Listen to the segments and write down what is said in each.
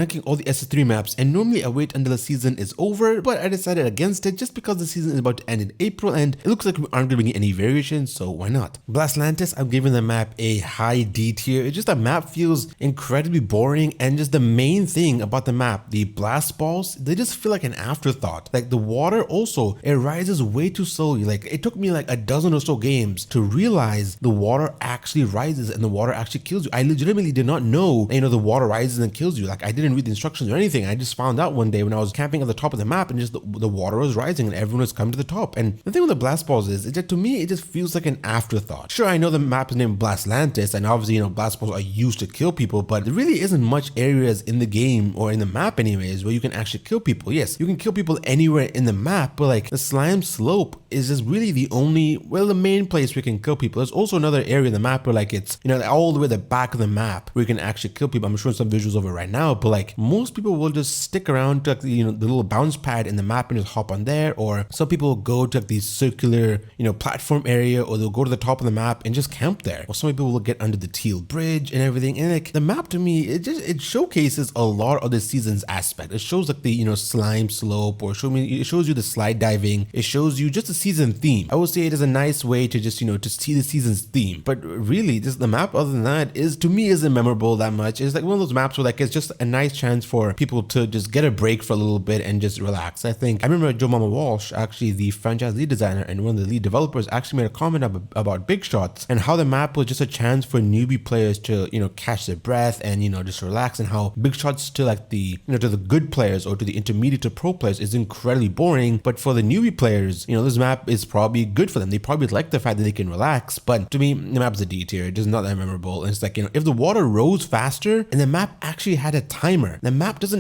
ranking all the SS3 maps, and normally I wait until the season is over, but I decided against it just because the season is about to end in April and it looks like we aren't going to be any variations, so why not? Blastlantis, I'm giving the map a high D tier. It's just the map feels incredibly boring, and just the main thing about the map, the blast balls, they just feel like an afterthought. Like the water also, it rises way too slowly. Like it took me like a dozen or so games to realize the water actually rises and the water actually kills you. I legitimately did not know, the water rises and kills you. Like I didn't read the instructions or anything. I just found out one day when I was camping at the top of the map and just the water was rising and everyone was coming to the top. And the thing with the blast balls is that to me, it just feels like an afterthought. Sure, I know the map is named Blastlantis and obviously, blast balls are used to kill people, but there really isn't much areas in the game or in the map anyways where you can actually kill people. Yes, you can kill people anywhere in the map, but like the slime slope is just really the main place where you can kill people. There's also another area in the map where like it's, all the way at the back of the map where you can actually kill people. I'm showing some visuals of it right now, but like most people will just stick around to like, the little bounce pad in the map and just hop on there, or some people will go to like the circular, platform area, or they'll go to the top of the map and just camp there. Or some people will get under the teal bridge and everything. And like the map to me, it showcases a lot of the season's aspect. It shows like the, slime slope, or it shows you the slide diving. It shows you just the season theme. I would say it is a nice way to just, to see the season's theme. But really, just the map other than that to me isn't memorable that much. It's like one of those maps where like it's just a nice chance for people to just get a break for a little bit and just relax. I remember Joe Mama Walsh, actually the franchise lead designer and one of the lead developers, actually made a comment about big shots and how the map was just a chance for newbie players to, catch their breath and, just relax, and how big shots to like the, to the good players or to the intermediate to pro players is incredibly boring. But for the newbie players, this map is probably good for them. They probably like the fact that they can relax. But to me, the map's a D tier. It's just not that memorable. And it's like, if the water rose faster and the map actually had a timer, the map does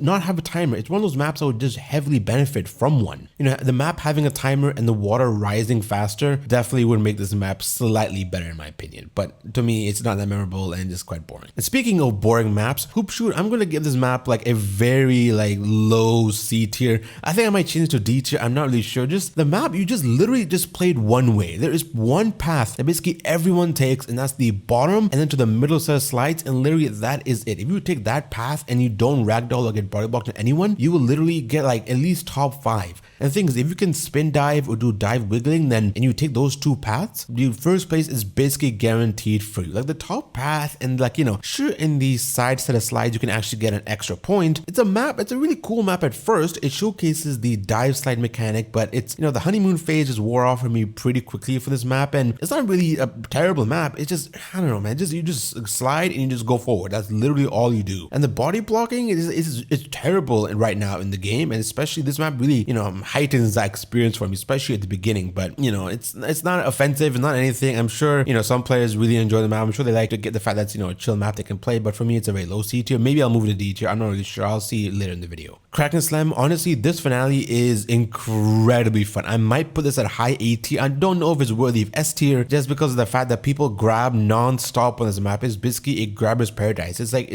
not have a timer. It's one of those maps that would just heavily benefit from one. The map having a timer and the water rising faster definitely would make this map slightly better in my opinion. But to me, it's not that memorable and just quite boring. And speaking of boring maps, Hoop Shoot, I'm going to give this map like a very like low C tier. I think I might change it to D tier. I'm not really sure. Just the map, you just literally just played one way. There is one path that basically everyone takes, and that's the bottom and then to the middle set of slides, and literally that is it. If you take that path and you don't ragdoll or get body blocked to anyone, you will literally get like at least top 5. And the thing is, if you can spin dive or do dive wiggling, then and you take those two paths, the first place is basically guaranteed for you. Like the top path and like, sure, in the side set of slides, you can actually get an extra point. It's a map. It's a really cool map at first. It showcases the dive slide mechanic, but it's, the honeymoon phase just wore off for me pretty quickly for this map. And it's not really a terrible map. It's just, I don't know, man. You just slide and you just go forward. That's literally all you do. And the body blocking is terrible right now in the game. And especially this map really, heightens that experience for me, especially at the beginning. But it's not offensive, it's not anything. I'm sure some players really enjoy the map. I'm sure they like to get the fact that's a chill map they can play. But for me, it's a very low C tier. Maybe I'll move it to D tier. I'm not really sure. I'll see it later in the video. Crack and Slam, honestly, this finale is incredibly fun. I might put this at high A tier. I don't know if it's worthy of S tier just because of the fact that people grab non-stop on this map. It's basically a grabber's paradise. It's like,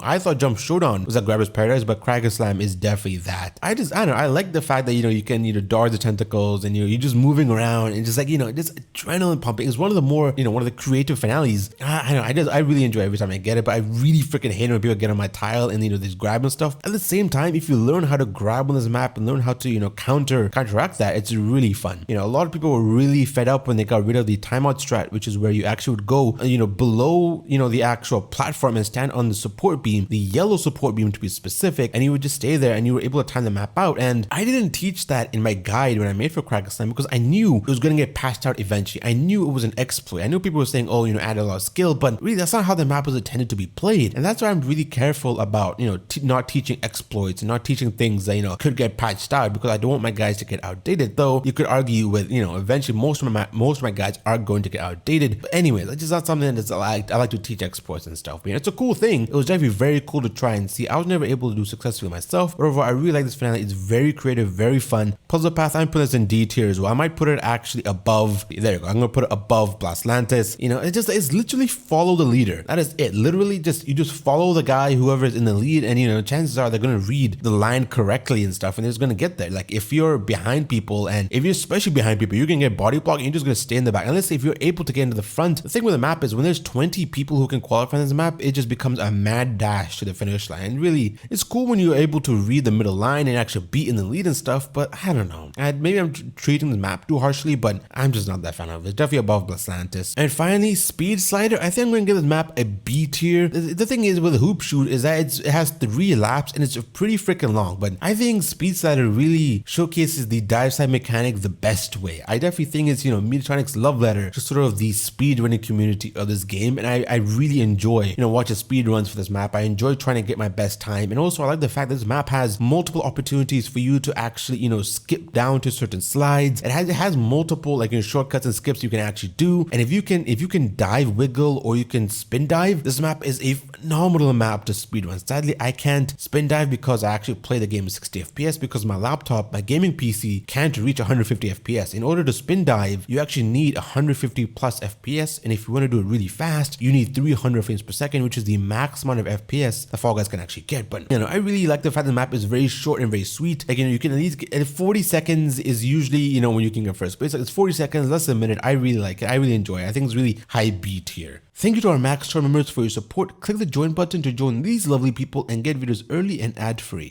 I thought Jump Showdown was a grabber's paradise, but Crack and Slam is definitely that. I don't know. I like the fact that, you can dodge the tentacles and you're just moving around and just like, just adrenaline pumping. It's one of the more, one of the creative finales. I really enjoy every time I get it, but I really freaking hate it when people get on my tile and, this grab and stuff. At the same time, if you learn how to grab on this map and learn how to, counteract that, it's really fun. A lot of people were really fed up when they got rid of the timeout strat, which is where you actually would go, below, the actual platform and stand on the support beam, the yellow support beam to be specific, and you would just stay there and you were able to time the map out. And I didn't teach that in my guide when I made for Crack and Slam because I knew it was going to get patched out eventually. I knew it was an exploit. I knew people were saying, oh, add a lot of skill, but really that's not how the map was intended to be played. And that's why I'm really careful about, not teaching exploits and not teaching things that, could get patched out, because I don't want my guys to get outdated. Though you could argue with, eventually most of my guys are going to get outdated. But anyway, that's just not something that's I like to teach exploits and stuff. But it's a cool thing. It was definitely very cool to try and see. I was never able to do successfully myself. But overall, I really like this finale. It's very creative, very fun. Puzzle path, I'm putting this in D tier as well. I might put it actually above. There you go. I'm gonna put it above Blastlantis. It's literally follow the leader. That is it. Literally you just follow the guy, whoever is in the lead, and chances are they're gonna read the line correctly and stuff, and they're just gonna get there. Like if you're behind people, and if you're especially behind people, you're gonna get body blocked and you're just gonna stay in the back. Unless if you're able to get into the front. The thing with the map is when there's 20 people who can qualify in this map, it just becomes a mad dash to the finish line. Really, it's cool when you're able to read the middle line and actually beat in the lead and stuff, but I don't know. Maybe I'm treating the map too harshly, but I'm just not that fan of it. It's definitely above Atlantis. And finally, Speed Slider. I think I'm going to give this map a B tier. The thing is with Hoop Shoot is that it has 3 laps and it's pretty freaking long, but I think Speed Slider really showcases the dive side mechanic the best way. I definitely think it's, Mediatronic's love letter to sort of the speed running community of this game, and I really enjoy, watching speed runs for this map. I enjoy trying to get my best time, and also I like the fact that this map has multiple opportunities for you to actually, skip down to certain slides. It has multiple shortcuts and skips you can actually do, and if you can dive wiggle or you can spin dive, this map is a phenomenal map to speedrun. Sadly, I can't spin dive because I actually play the game at 60 FPS because my laptop, my gaming PC can't reach 150 FPS. In order to spin dive, you actually need 150 plus FPS, and if you want to do it really fast, you need 300 frames per second, which is the max amount of FPS the Fall Guys can actually get. But I really like the fact the map is very short and very sweet. You can at least get 40 seconds is usually when you can get first place. It's 40 seconds, less than a minute. I really like it. I really enjoy it. I think it's really high B tier. Thank you to our Max Store members for your support. Click the join button to join these lovely people and get videos early and ad-free.